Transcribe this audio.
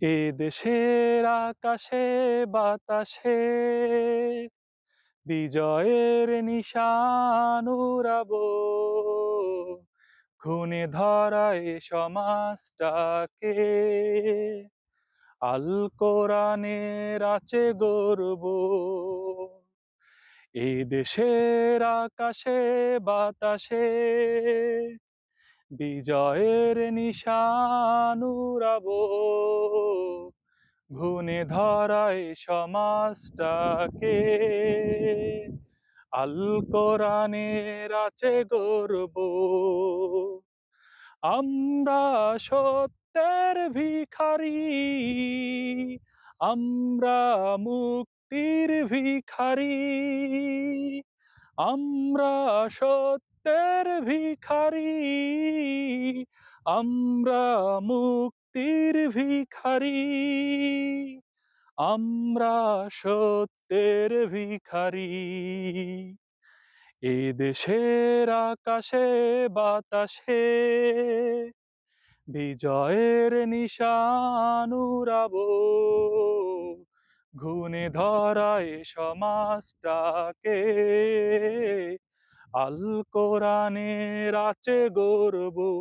এ দেশের আকাশে বাতাসে বিজয়ের নিশান উড়াবো, খুনে ধরা এ সমাজটাকে আল কোরআনের আচে গড়বো। এই দেশের আকাশে বাতাসে বিজয়ের নিশান উড়াবো, ঘুণে ধরায় সমাজটাকে আল কোরআনের আচে গড়বো। আমরা সত্যের ভিখারি, আমরা মুক্তির ভিখারি, আমরা সত্যের ভিখারি, আমরা মুক্তির ভিখারি, আমরা সত্যের ভিখারি। এ দেশের আকাশে বাতাসে বিজয়ের নিশান উড়াবো, ঘুণে ধরায় সমাজটাকে আল কোরআনের আচে গড়বো।